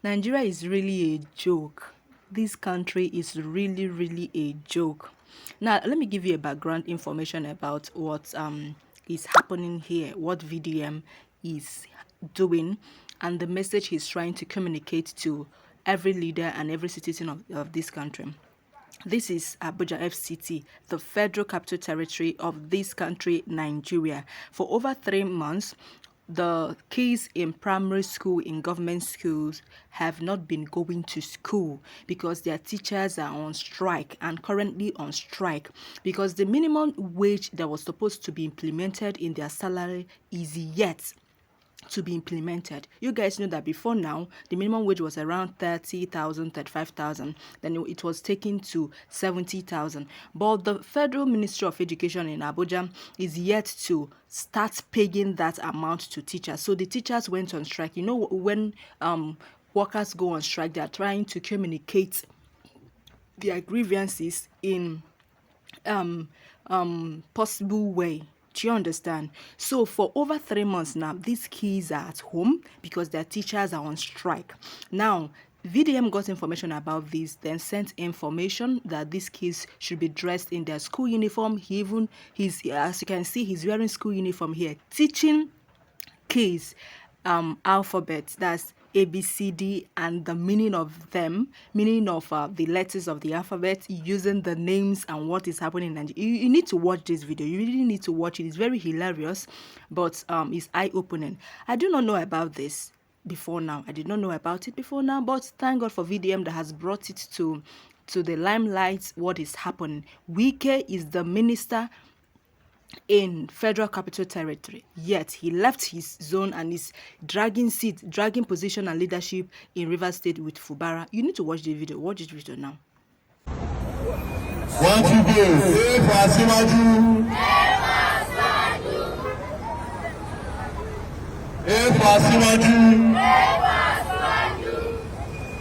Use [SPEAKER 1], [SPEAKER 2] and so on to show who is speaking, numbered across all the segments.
[SPEAKER 1] Nigeria is really a joke. This country is really, really a joke. Now, let me give you a background information about what is happening here, what VDM is doing, and the message he's trying to communicate to every leader and every citizen of this country. This is Abuja FCT, the Federal Capital Territory of this country, Nigeria. For over 3 months, the kids in primary school, in government schools, have not been going to school because their teachers are on strike and currently on strike because the minimum wage that was supposed to be implemented in their salary is yet to be implemented. You guys know that before now, the minimum wage was around 30,000, 35,000. Then it was taken to 70,000. But the Federal Ministry of Education in Abuja is yet to start paying that amount to teachers. So the teachers went on strike. You know, when workers go on strike, they are trying to communicate their grievances in possible way. Do you understand? So for over 3 months now, these kids are at home because their teachers are on strike. Now, VDM got information about this, then sent information that these kids should be dressed in their school uniform. He's, as you can see, he's wearing school uniform here, teaching kids alphabets. That's A, B, C, D, and the meaning of them, the letters of the alphabet, using the names and what is happening. And you need to watch this video. You really need to watch it. It's very hilarious, but it's eye-opening. I do not know about this before now. I did not know about it before now, but thank God for VDM that has brought it to the limelight what is happening. Wike is the minister in Federal Capital Territory, yet he left his zone and is dragging position and leadership in Rivers State with Fubara. You need to watch the video. Watch this video now.
[SPEAKER 2] One, two, go. A for Asiwaju. A for Asiwaju.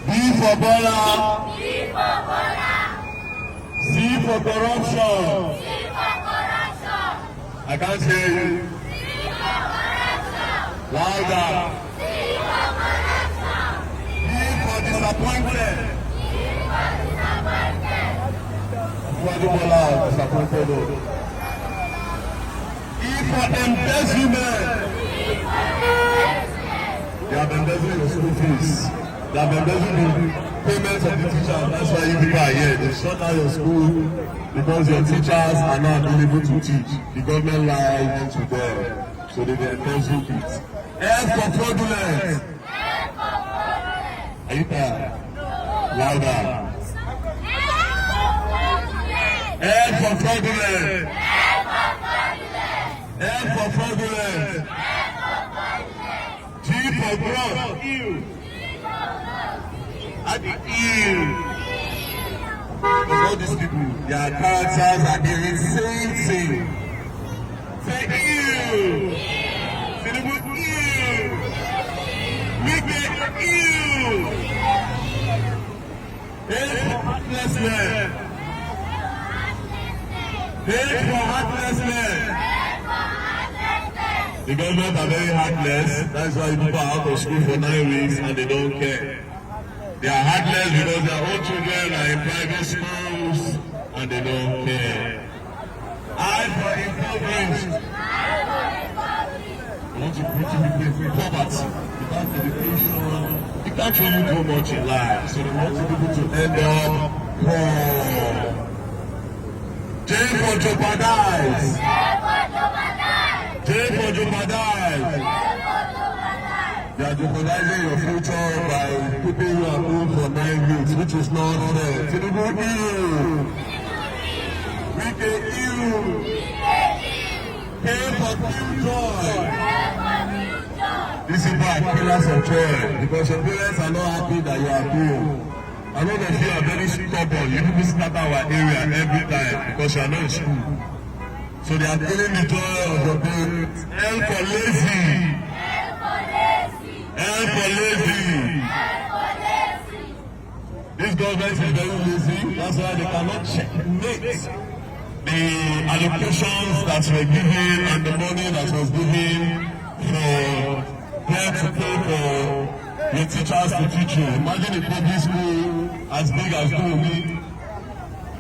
[SPEAKER 2] B for Bola. C for corruption. I can't hear you. Louder. D for disappointed. Disappointed. E for embezzlement. They have embezzled your school fees. They have embezzled the payments of the teachers. That's why you people are here. They shut down your school because your teachers are not able to teach. The government lied to them, so they embezzled it. F for fraudulent. Are you there? Louder. F for fraudulent. F for fraudulent. G for growth. At the ear. All these people, their characters are the insane thing. Say ew. Say the word ew. Make it ew. H for heartlessness. H for heartlessness. The government are very heartless. That's why people are out of school for 9 weeks and they don't care. They are heartless because their own children are in private schools and they don't care. I for impoverished. I want to put you in poverty without education. You can't really do much in life, so they want people to end up poor. J for jeopardize. J for jeopardize. They are jeopardizing your future by keeping you at home for 9 weeks, which is not fair. Tinubu ill. Wike ill. Pay for new joy. This is why killers of joy, because your parents are not happy that you are poor. I know that you are very stubborn. You people scatter our area every time because you are not in school. So they are killing the joy of your parents. L for lazy. L for lazy. This government is very lazy. That's why they cannot checkmate the allocations that were given and the money that was given for them to pay for with teachers to teach you. Imagine a public school as big as Dumi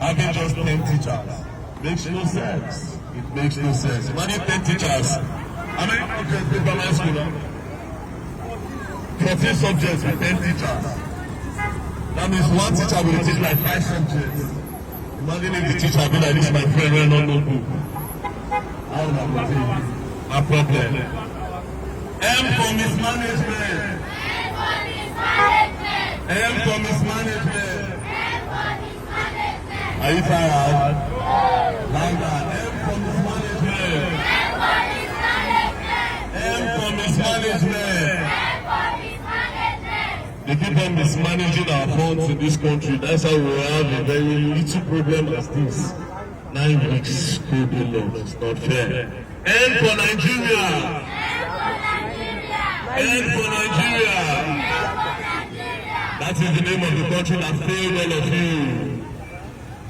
[SPEAKER 2] having just 10 teachers. Makes no sense. It makes no sense. Imagine 10 teachers. How many subjects in primary school now? 14 subjects with 10 teachers. That means one teacher will teach like 5 subjects. Imagine if the teacher be like this, my friend, we're not notebook. How would I put it? No problem. M for mismanagement. M for mismanagement. Are you tired? Like that. M for mismanagement. M for mismanagement. They keep on mismanaging our funds in this country. That's how we have a very little problem as this. 9 weeks coding law. It's not fair. N for Nigeria. N for Nigeria. That is the name of the country that failed all of you.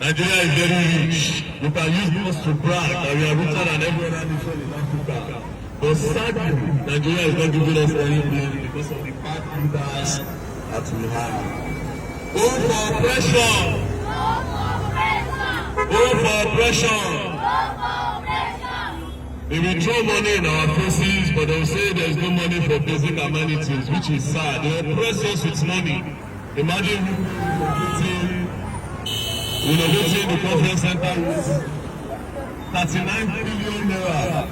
[SPEAKER 2] Nigeria is very rich. You can use this to brag that we are richer than every other nation in Africa. But sadly, Nigeria is not giving us anything because of the bad leaders that we have. O for oppression. O for oppression. They will throw money in our faces, but they will say there is no money for basic amenities, which is sad. They oppress us with money. Imagine renovating the conference center with 39 billion naira.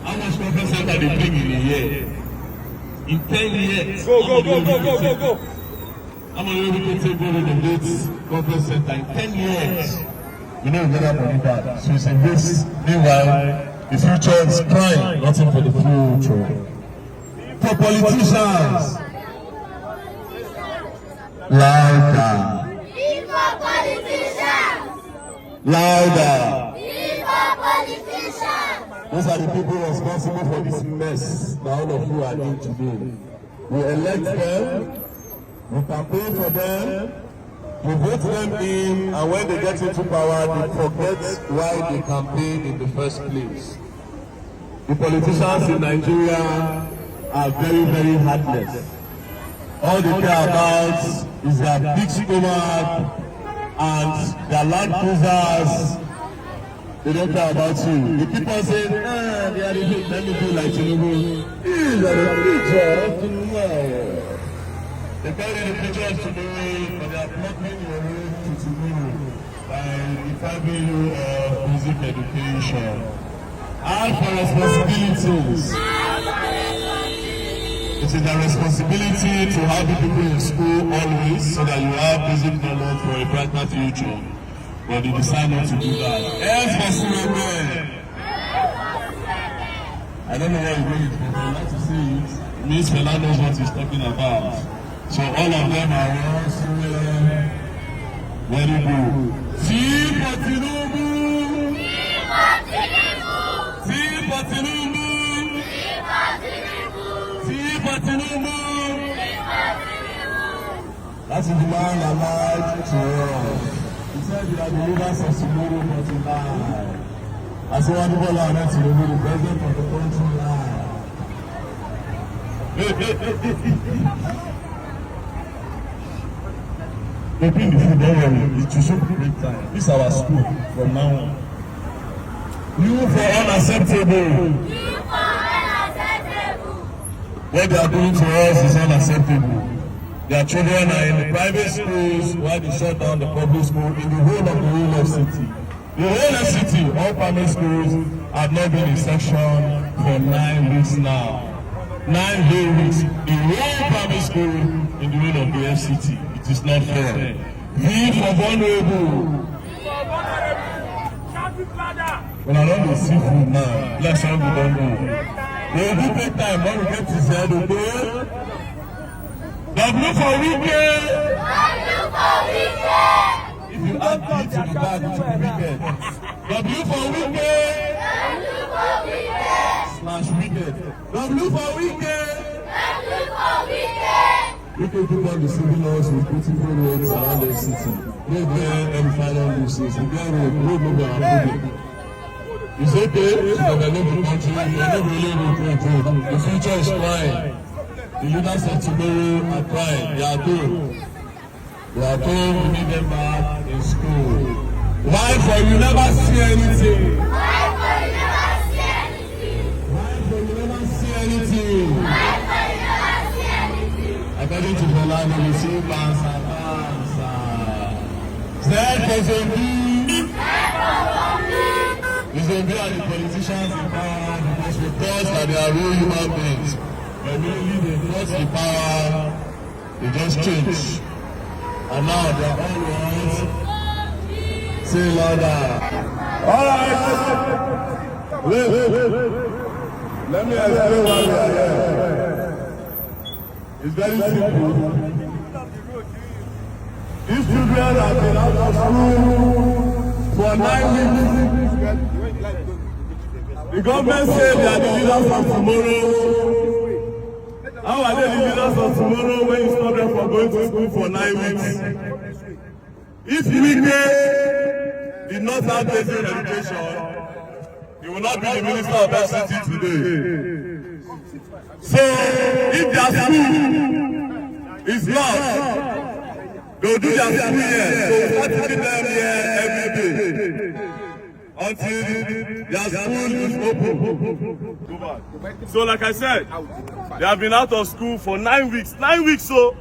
[SPEAKER 2] How much conference center they bring in a year? In 10 years. Go. How many people can take over the Gates conference center in 10 years? You know, we're not money back. So it's a waste. Meanwhile, the future is crying, nothing for the future. For politicians, louder.
[SPEAKER 3] For politicians,
[SPEAKER 2] Louder.
[SPEAKER 3] for politicians.
[SPEAKER 2] Those are the people responsible for this mess that all of you are in today. We elect them, we campaign for them, we vote them in, and when they get into power, they forget why they campaigned in the first place. The politicians in Nigeria are very, very heartless. All they care about is their big stomach and their land cruisers. They don't care about you. They keep on saying, they are the big, let me do like Tinubu. These are the pictures tomorrow. They carry the pictures today, but they are blocking your road to tomorrow by depriving you of basic education. And for responsibilities. It is their responsibility to have the people in school always so that you have basic knowledge for a brighter future. But they decide not to do that. S for Suleman. I don't know what it means, but I like to see it. It means Fela knows what he's talking about. So all of them are one Suleman. Very good. C for Tinubu. C for Tinubu. That is the man that lied to us. He said we are the leaders of tomorrow, but he lied. I said, what people are not to the president of the country lied. They bring the food, don't worry. It will show the great time. This is our school from now on. You for unacceptable. What they are doing to us is unacceptable. Their children are in the private schools while they shut down the public school in the whole of the whole of city. The whole of city, all primary schools have not been in session for 9 weeks now. 9 whole weeks in one primary school in the whole of the FCT. It is not fair. V for vulnerable. When I don't see food now, let's have we don't know. They will take time when we get to say, okay? W for weekend. If you add B to the bag, it will be weekend. W for weekend. Slash weekend. W for weekend. We can keep on the civil laws with beautiful roads around the city. No there any final uses. We get road over our building. It's okay to develop the country, we are not really road. The future is fine. The leaders of tomorrow are crying. They are told. They are told we need them back in school. Why for you never see anything?
[SPEAKER 3] Why for you never see anything?
[SPEAKER 2] Why for you never see anything?
[SPEAKER 3] Why for you never see anything?
[SPEAKER 2] According to the line, we see bansa. Zed for Zombi. The Zombi are the politicians in power because we thought that they are real human beings. But really they got the power, they just change. And now they are all ones. Say louder. Alright. Wait. Let me explain why we are here. It's very simple. These children have been out of school for 9 weeks. The government said they are the leaders of tomorrow. How are they the leaders of tomorrow when you stop them from going to school for 9 weeks? If Wike did not have basic education, he will not be the minister of FCT today. So, if their school is not, they will do their school here. So, we start teaching them here every day until their school is open. So, like I said, they have been out of school for 9 weeks. 9 weeks, so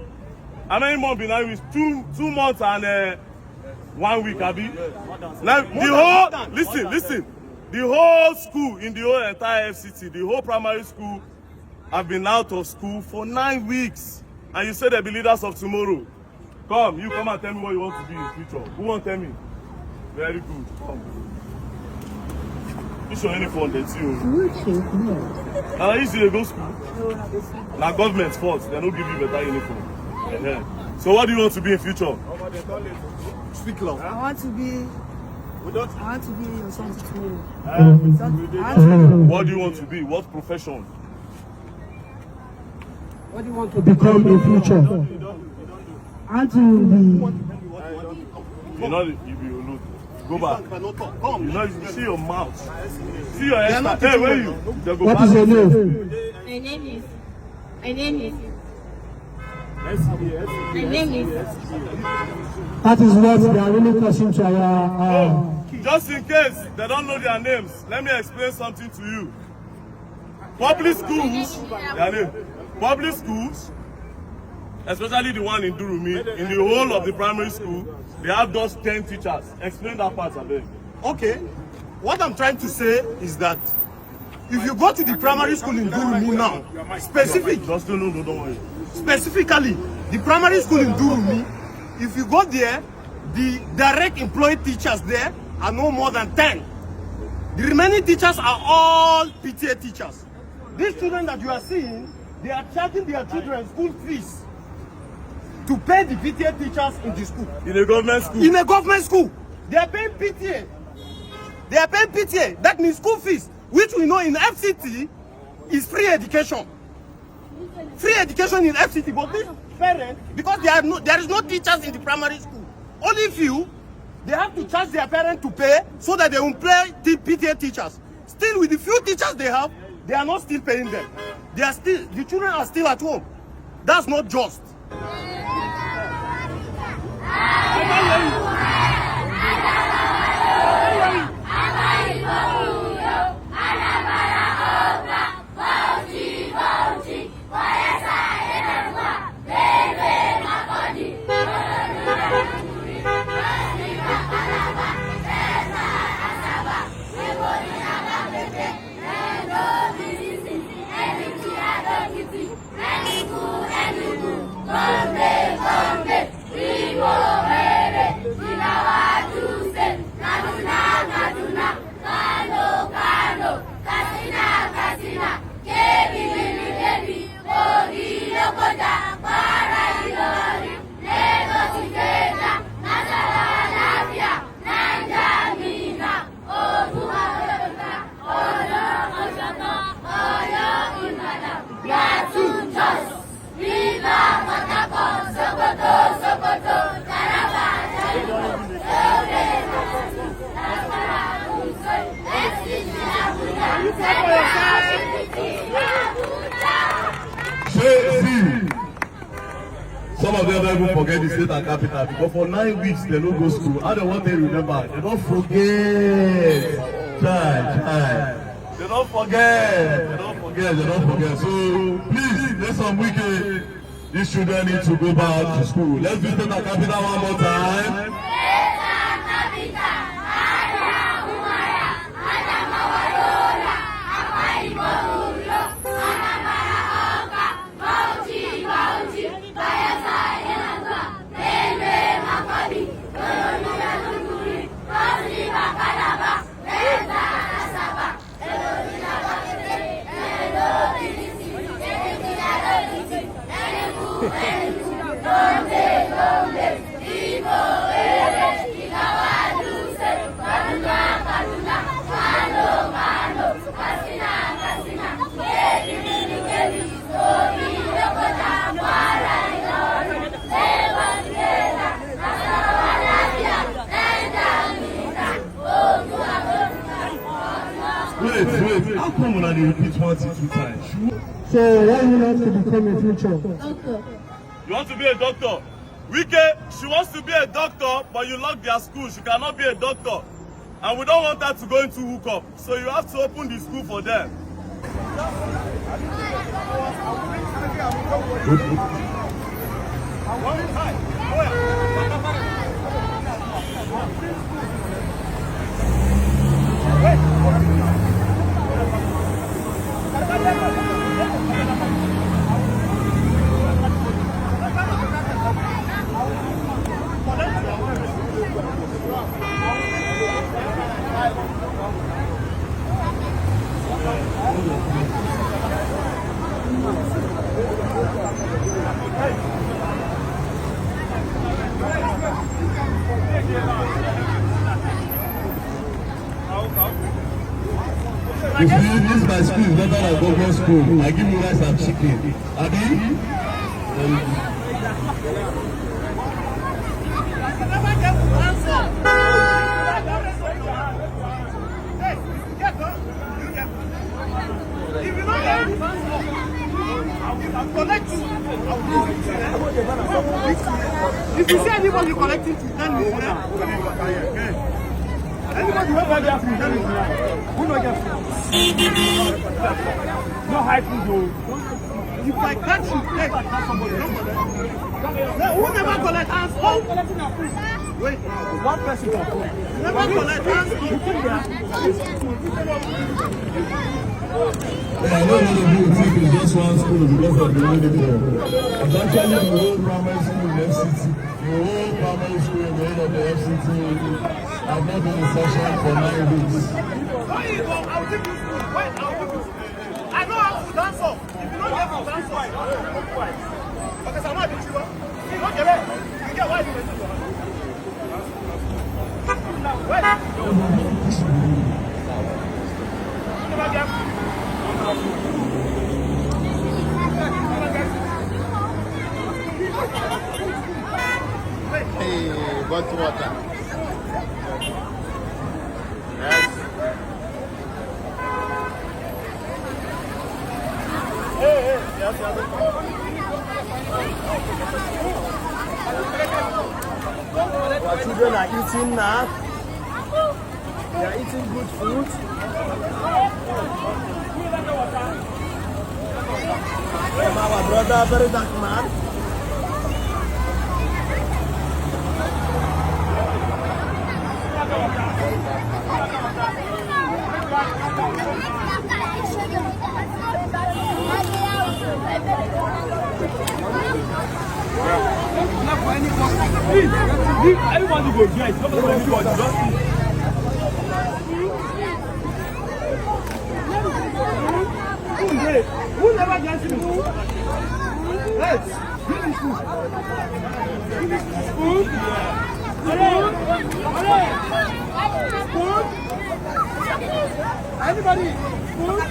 [SPEAKER 2] how many months been 9 weeks? 2 months and 1 week, Abi. Like the whole, listen. The whole school in the whole entire FCT, the whole primary school, have been out of school for 9 weeks. And you say they'll be leaders of tomorrow. Come and tell me what you want to be in the future. Who won't tell me? Very good. Come. You show any phone that's you. And I used to go school. Now government's fault. They don't give you better uniform. So what do you want to be in future? Speak loud.
[SPEAKER 4] I want to be your something tomorrow.
[SPEAKER 2] What do you want to be? What profession?
[SPEAKER 4] What do you want to become in the future? I want to be.
[SPEAKER 2] You know, you be alone. Go back. You know, you see your mouth. See your head. Hey, where are you?
[SPEAKER 4] What is your name?
[SPEAKER 3] My name is.
[SPEAKER 4] That is what they are really touching to our.
[SPEAKER 2] Just in case they don't know their names, let me explain something to you. Public schools, their name. Public schools, especially the one in Durumi, in the whole of the primary school, they have just 10 teachers. Explain that part, Abel.
[SPEAKER 5] Okay, what I'm trying to say is that if you go to the primary school in Durumi now, don't worry. Specifically, the primary school in Durumi, if you go there, the direct employed teachers there are no more than 10. The remaining teachers are all PTA teachers. These children that you are seeing, they are charging their children school fees to pay the PTA teachers in the school.
[SPEAKER 2] In a government school?
[SPEAKER 5] In a government school. They are paying PTA. They are paying PTA. That means school fees, which we know in FCT is free education. Free education in FCT, but these parents, because there is no teachers in the primary school, only few, they have to charge their parents to pay so that they will pay the PTA teachers. Still, with the few teachers they have, they are not still paying them. The children are still at home. That's not just.
[SPEAKER 3] Amen.
[SPEAKER 2] them don't even forget the state and capital because for 9 weeks they don't go school. How they want to remember? They don't forget. Child. They don't forget. They don't forget. So please, next some weekend, these children need to go back to school. Let's do state and capital one more time. Wait, how come when I repeat once or 2 times?
[SPEAKER 4] So why you want to become a future?
[SPEAKER 3] Doctor.
[SPEAKER 5] You want to be a doctor? Wike, she wants to be a doctor, but you lock their school. She cannot be a doctor. And we don't want her to go into hookup. So you have to open the school for them.
[SPEAKER 2] If you use my school, it's better than government school. I give you rice and chicken. Abi?
[SPEAKER 5] If you see anybody collecting to tell me, anybody who ever get food, tell me, who not get food? No high food, though. If I catch you, hey, somebody, who never collect hands? Wait, one person can food. Never collect hands.
[SPEAKER 2] I don't know if you think it's just one school because of the way they do. It's actually the whole primary school in the FCT. The whole primary school in the head of the FCT. I've not been in session for 9 weeks.
[SPEAKER 5] I'll give you school. Wait, I'll give you school. I know how to dance off. If you don't get to dance off, because I'm not a teacher. You don't get it. You get why you went to wait. You never get
[SPEAKER 6] Hey, bottle water. Yes.
[SPEAKER 5] Hey, yes.
[SPEAKER 6] Our children are eating now. They are eating good food. Our brother, very dark man.
[SPEAKER 5] Everybody go dress. Nobody go dress. Who never gets in food? Let's give me food. Give me food. Food. Anybody? Food.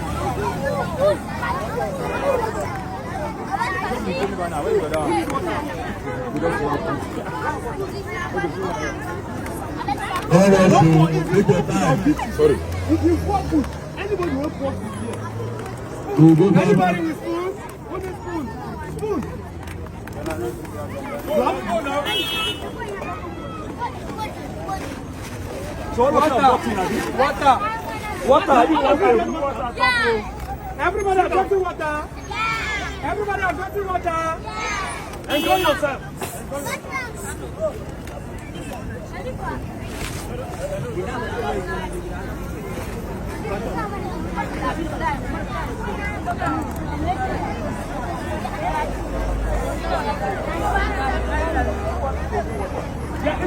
[SPEAKER 2] Take your time. Sorry.
[SPEAKER 5] If you want food, anybody wants food here.
[SPEAKER 2] We'll go
[SPEAKER 5] Anybody with spoon? Who needs spoon? Spoon.
[SPEAKER 6] Everybody are drinking water. Everybody are drinking water. Enjoy yourself. Yeah,